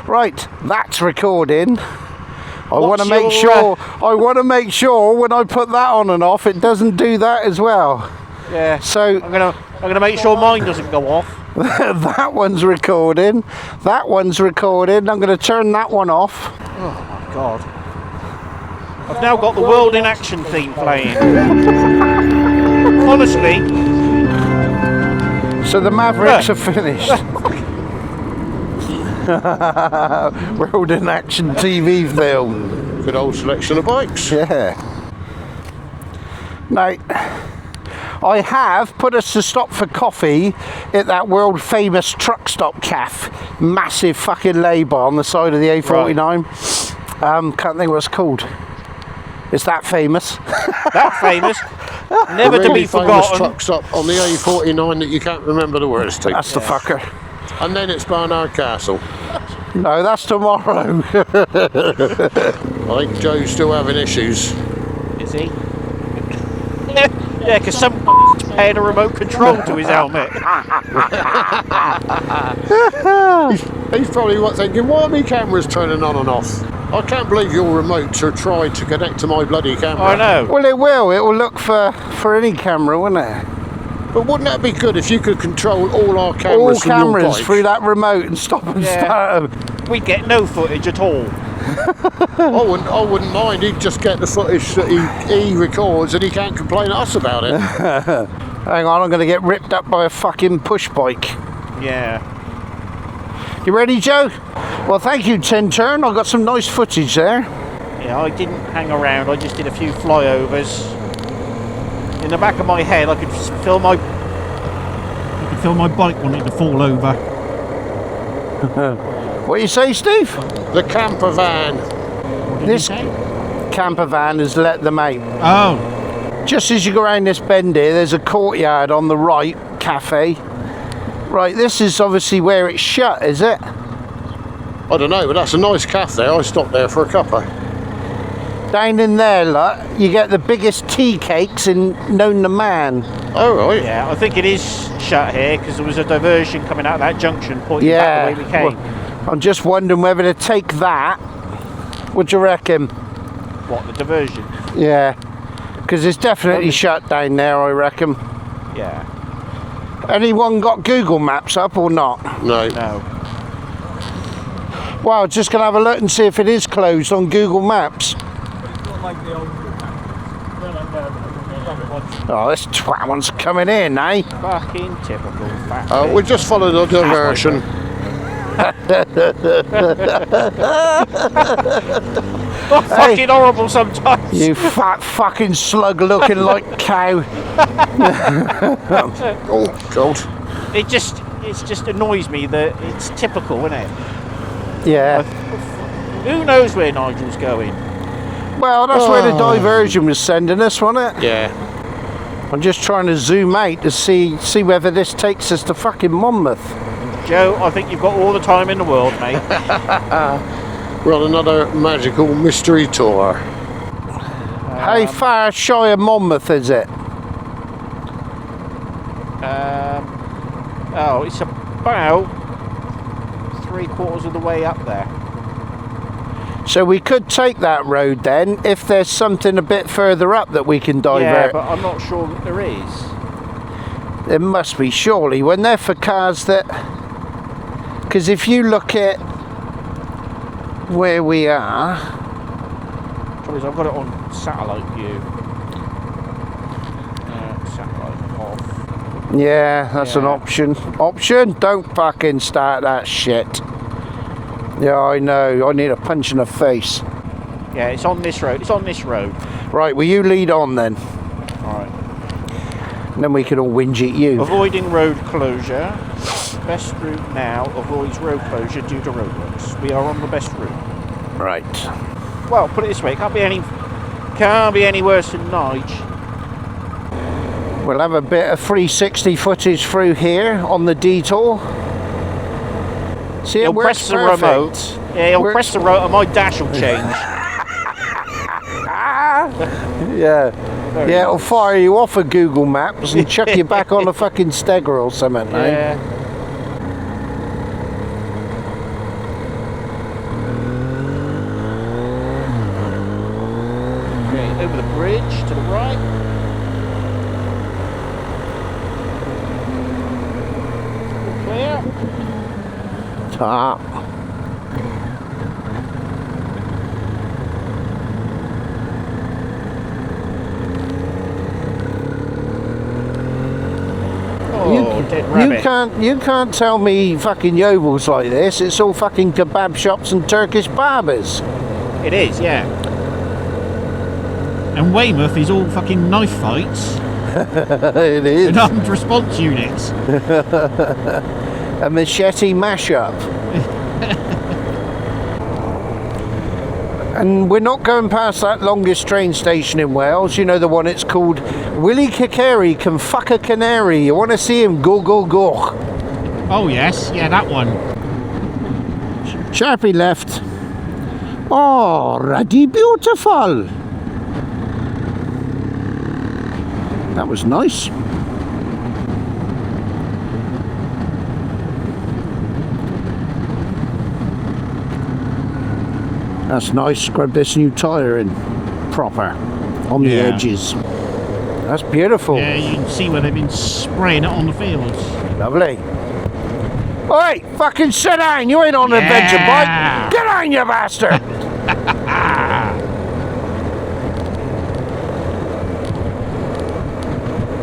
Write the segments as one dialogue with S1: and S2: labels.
S1: Right, that's recording. I want to make sure when I put that on and off, it doesn't do that as well.
S2: Yeah.
S1: So
S2: I'm gonna make sure mine doesn't go off.
S1: That one's recording. That one's recording. I'm going to turn that one off.
S2: Oh my god! I've now got the World in Action theme playing. Honestly.
S1: So the Mavericks are finished. World in Action TV film.
S3: Good old selection of bikes.
S1: Yeah. Now, I have put us to stop for coffee at that world famous truck stop cafe. Massive fucking lay-by on the side of the A49. Right. Can't think what it's called. It's that famous.
S2: That famous. Never
S3: really
S2: to be forgotten.
S3: Truck stop on the A49 that you can't remember the words to.
S1: That's the fucker.
S3: And then it's Barnard Castle.
S1: No, that's tomorrow.
S3: I think Joe's still having issues.
S2: Is he? Yeah, because someone's paying a remote control to his helmet.
S3: He's probably thinking, why are my cameras turning on and off? I can't believe your remotes are trying to connect to my bloody camera.
S2: I know.
S1: Well, it will. It will look for any camera, won't it?
S3: But wouldn't that be good if you could control all our cameras
S1: all
S3: from
S1: cameras
S3: your bike?
S1: through that remote and stop and start them.
S2: We'd get no footage at all.
S3: I wouldn't mind. He'd just get the footage that he records and he can't complain at us about it.
S1: Hang on, I'm going to get ripped up by a fucking push bike.
S2: Yeah.
S1: You ready, Joe? Well, thank you, Tinterne. I got some nice footage there.
S2: Yeah, I didn't hang around. I just did a few flyovers. In the back of my head, I could feel my bike wanting to fall over.
S1: What do you say, Steve?
S3: The camper van.
S1: This camper van has let them out.
S2: Oh.
S1: Just as you go around this bend here, there's a courtyard on the right, cafe. Right, this is obviously where it's shut, is it?
S3: I don't know, but that's a nice cafe there. I stopped there for a cuppa.
S1: Down in there, look, you get the biggest tea cakes known to man.
S3: Oh, right.
S2: Yeah, I think it is shut here because there was a diversion coming out of that junction pointing back the way we came.
S1: Well, I'm just wondering whether to take that. What do you reckon?
S2: What, the diversion?
S1: Yeah, because it's definitely shut down there, I reckon.
S2: Yeah.
S1: Anyone got Google Maps up or not?
S3: No.
S2: No.
S1: Well, just going to have a look and see if it is closed on Google Maps. Oh, this twat one's coming in, eh?
S2: Fucking typical fat
S3: We just followed a diversion.
S2: Fucking horrible sometimes.
S1: You fat fucking slug looking like cow.
S3: Oh, God.
S2: It just annoys me that it's typical, isn't it?
S1: Yeah.
S2: Who knows where Nigel's going?
S1: Well, that's where the diversion was sending us, wasn't it?
S3: Yeah.
S1: I'm just trying to zoom out to see whether this takes us to fucking Monmouth.
S2: Joe, I think you've got all the time in the world, mate.
S3: We're on another magical mystery tour.
S1: How far shy of Monmouth is it?
S2: It's about 3/4 of the way up there.
S1: So we could take that road then, if there's something a bit further up that we can divert.
S2: Yeah, but I'm not sure that there is.
S1: There must be, surely, when they're for cars that... Because if you look at where we are...
S2: Trouble is, I've got it on satellite view. Satellite off.
S1: Yeah, that's an option. Option? Don't fucking start that shit. Yeah, I know. I need a punch in the face.
S2: Yeah, it's on this road. It's on this road.
S1: Right, will you lead on then?
S2: Alright.
S1: And then we can all whinge at you.
S2: Avoiding road closure. Best route now avoids road closure due to roadworks. We are on the best route.
S1: Right.
S2: Well, put it this way, it can't be any worse than Nige.
S1: We'll have a bit of 360 footage through here on the detour. See,
S2: He'll press the remote. Yeah, he'll press the remote and my dash will change.
S1: Yeah. Yeah, it'll fire you off of Google Maps and chuck you back on a fucking Steger or something,
S2: Yeah. over the bridge to the right. All clear.
S1: Ta.
S2: Oh, dead rabbit.
S1: You can't tell me fucking Yeovils like this. It's all fucking kebab shops and Turkish barbers.
S2: It is, yeah. And Weymouth is all fucking knife fights.
S1: It is.
S2: And armed response units.
S1: A machete mashup. And we're not going past that longest train station in Wales. You know, the one it's called Willie Kikeri Can Fuck a Canary. You want to see him? Go, go, go.
S2: Oh, yes. Yeah, that one.
S1: Sharpie left. Oh, ruddy beautiful. That was nice. That's nice. Scrub this new tyre in proper on the edges. That's beautiful.
S2: Yeah, you can see where they've been spraying it on the fields.
S1: Lovely. Oi, fucking sit down. You ain't on an adventure bike. Get on, you bastard.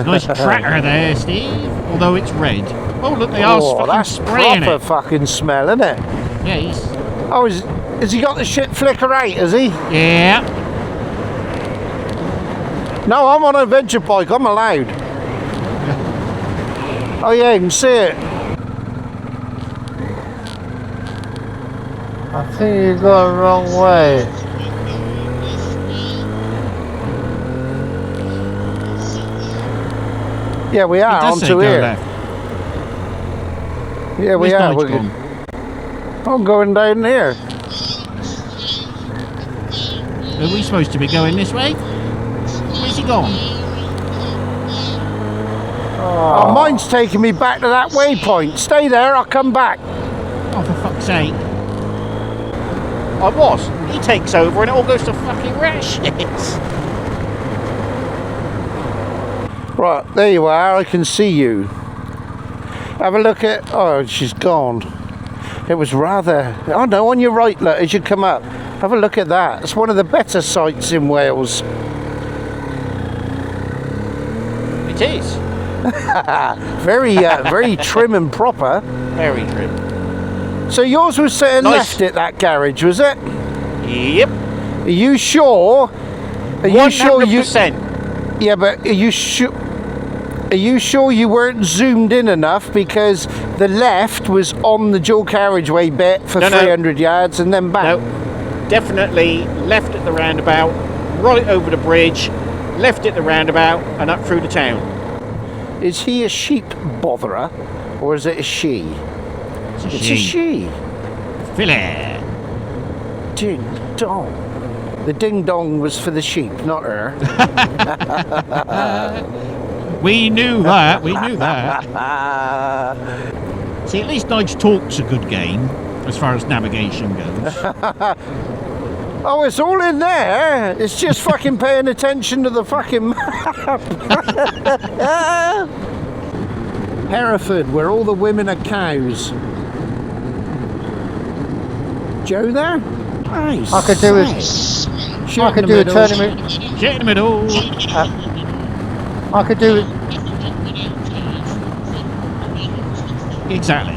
S2: Nice tractor there, Steve. Although it's red. Oh, look, they are fucking
S1: that's
S2: spraying
S1: proper
S2: it.
S1: fucking smell, isn't it?
S2: Yeah, he's...
S1: Oh, has he got the shit flicker 8, has he?
S2: Yeah.
S1: No, I'm on an adventure bike. I'm allowed. Oh, yeah, you can see it.
S4: I think you got the wrong way.
S1: Yeah, we are onto here.
S2: Left.
S1: Yeah, we are. I'm going down here.
S2: Are we supposed to be going this way? Where's he gone?
S1: Oh, mine's taking me back to that waypoint. Stay there, I'll come back.
S2: Oh, for fuck's sake. I was. He takes over and it all goes to fucking rat shit.
S1: Right, there you are. I can see you. Have a look at... Oh, she's gone. It was rather... Oh, no, on your right, look, as you come up. Have a look at that. It's one of the better sights in Wales.
S2: It is.
S1: Very trim and proper.
S2: Very trim.
S1: So yours was sitting
S2: Nice.
S1: left at that garage, was it?
S2: Yep.
S1: Are you sure? Are you sure you...
S2: 100%.
S1: Yeah, but are you sure? Are you sure you weren't zoomed in enough, because the left was on the dual carriageway bit for 300 yards and then back?
S2: No, definitely left at the roundabout, right over the bridge, left at the roundabout and up through the town.
S1: Is he a sheep botherer or is it a she? It's a she.
S2: Filly.
S1: Ding dong. The ding dong was for the sheep, not her.
S2: We knew that. We knew that. See, at least Nige Talk's a good game as far as navigation goes.
S1: Oh, it's all in there. It's just fucking paying attention to the fucking map. Hereford, where all the women are cows. Joe there? Nice.
S4: I could do it. I could do a tournament.
S2: Shit in the middle.
S4: I could do it.
S2: Exactly.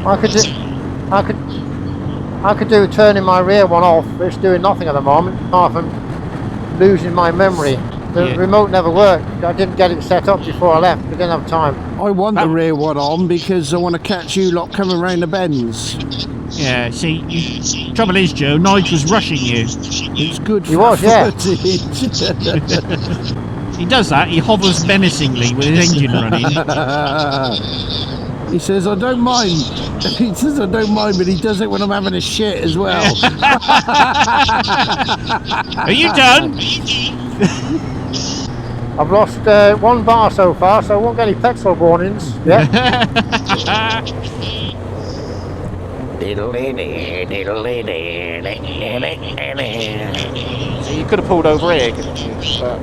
S4: I could do turning my rear one off. It's doing nothing at the moment. I'm losing my memory. The remote never worked. I didn't get it set up before I left. I didn't have time.
S1: I want the rear one on because I want to catch you lot coming round the bends.
S2: Yeah, see, trouble is, Joe, Nige was rushing you.
S1: It's good
S4: He
S1: for
S4: was, yeah.
S1: footage.
S2: He does that, he hovers menacingly with his engine running.
S1: He says, I don't mind. He says, I don't mind, but he does it when I'm having a shit as well.
S2: Are you done?
S4: I've lost 1 bar so far, so I won't get any petrol warnings. Yeah.
S2: So you could have pulled over here, couldn't you? But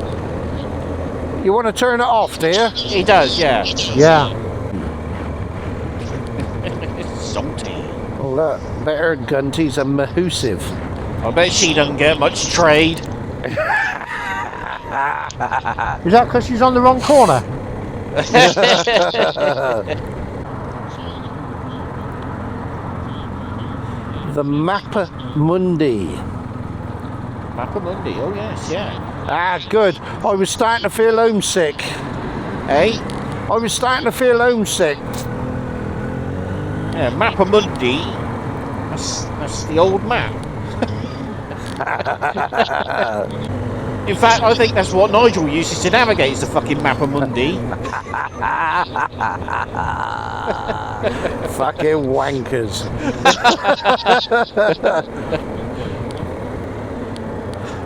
S1: You want to turn it off, do you?
S2: he does, yeah.
S4: Yeah.
S2: It's salty.
S1: Oh, look, better Gunty's a mahoosive.
S2: I bet she doesn't get much trade.
S4: Is that because she's on the wrong corner?
S1: The Mappa Mundi.
S2: Mapamundi, oh yes, yeah.
S1: Ah, good. I was starting to feel homesick.
S2: Hey?
S1: I was starting to feel homesick.
S2: Yeah, Mapamundi. That's the old map. In fact, I think that's what Nigel uses to navigate, is the fucking Mapamundi.
S1: Fucking wankers.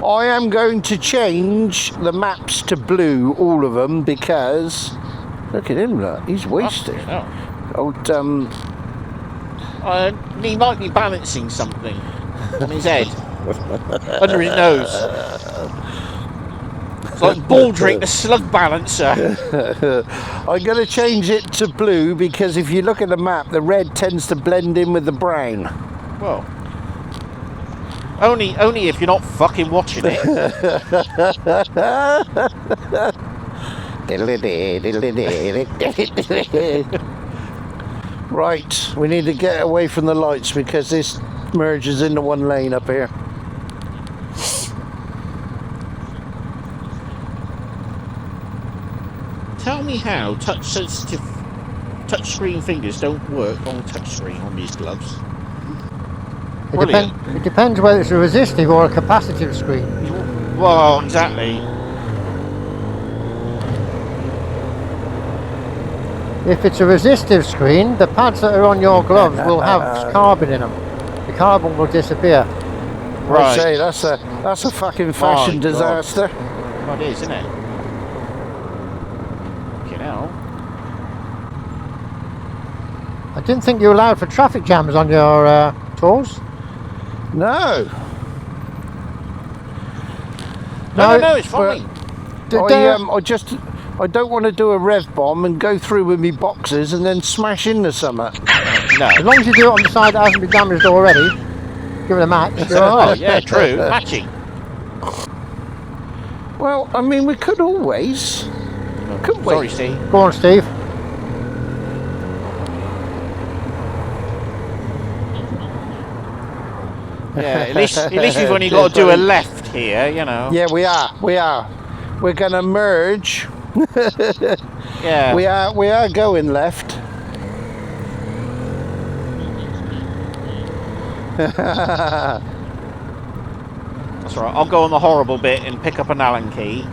S1: I am going to change the maps to blue, all of them, because look at him, look, he's wasted.
S2: Oh.
S1: Old
S2: He might be balancing something on his head, under his nose. It's like Baldrick, the slug balancer.
S1: I'm going to change it to blue because if you look at the map, the red tends to blend in with the brown.
S2: Well, only if you're not fucking watching it.
S1: Right, we need to get away from the lights because this merges into one lane up here.
S2: Tell me how touch-sensitive touchscreen fingers don't work on a touchscreen on these gloves.
S4: It depends whether it's a resistive or a capacitive screen.
S2: Well, exactly.
S4: If it's a resistive screen, the pads that are on your gloves will have carbon in them. The carbon will disappear.
S1: I say that's a fucking fashion disaster.
S2: Well, it is, isn't it? Fucking hell.
S4: I didn't think you allowed for traffic jams on your tours.
S1: No.
S2: No, it's fine.
S1: I don't want to do a rev bomb and go through with me boxes and then smash into something.
S2: No.
S4: As long as you do it on the side that hasn't been damaged already, give it a match. You're all
S2: Oh,
S4: right.
S2: yeah, true. Matching.
S1: Well, I mean, we could always. Couldn't we?
S2: Sorry, Steve.
S4: Go on, Steve.
S2: Yeah, at least we've only got to do a left here, you know.
S1: Yeah, we are. We're going to merge.
S2: Yeah.
S1: We are going left.
S2: That's right. I'll go on the horrible bit and pick up an Allen key.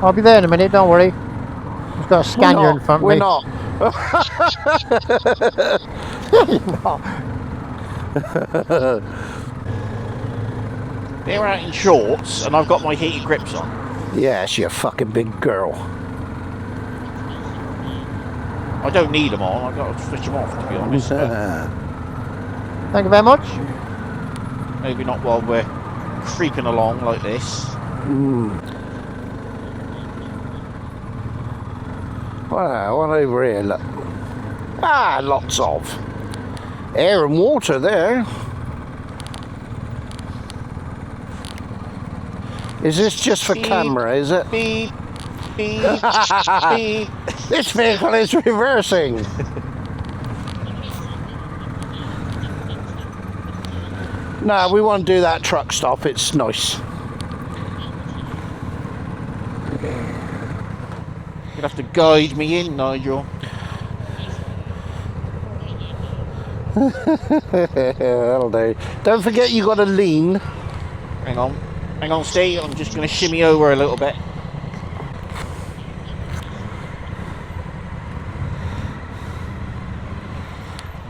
S4: I'll be there in a minute, don't worry. I've got a scanner in front of me.
S1: We're not.
S2: They're out in shorts and I've got my heated grips on.
S1: Yes, you fucking big girl.
S2: I don't need them on, I've got to switch them off, to be honest.
S4: Thank you very much.
S2: Maybe not while we're creeping along like this.
S1: Wow, one over here, look. Ah, lots of air and water there. Is this just for
S2: Beep,
S1: camera, is it?
S2: Beep, beep, beep.
S1: This vehicle is reversing. No, we won't do that truck stop, it's nice.
S2: You'll have to guide me in, Nigel.
S1: That'll do. Don't forget you got to lean.
S2: Hang on, Steve, I'm just going to shimmy over a little bit.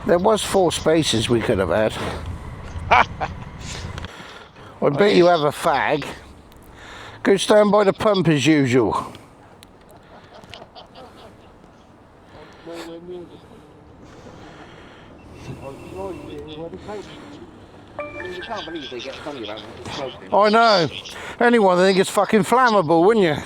S1: There was 4 spaces we could have had. I bet you have a fag. Go stand by the pump as usual.
S5: You can't believe they get funny about it.
S1: I know. Anyone would think it's fucking flammable, wouldn't you?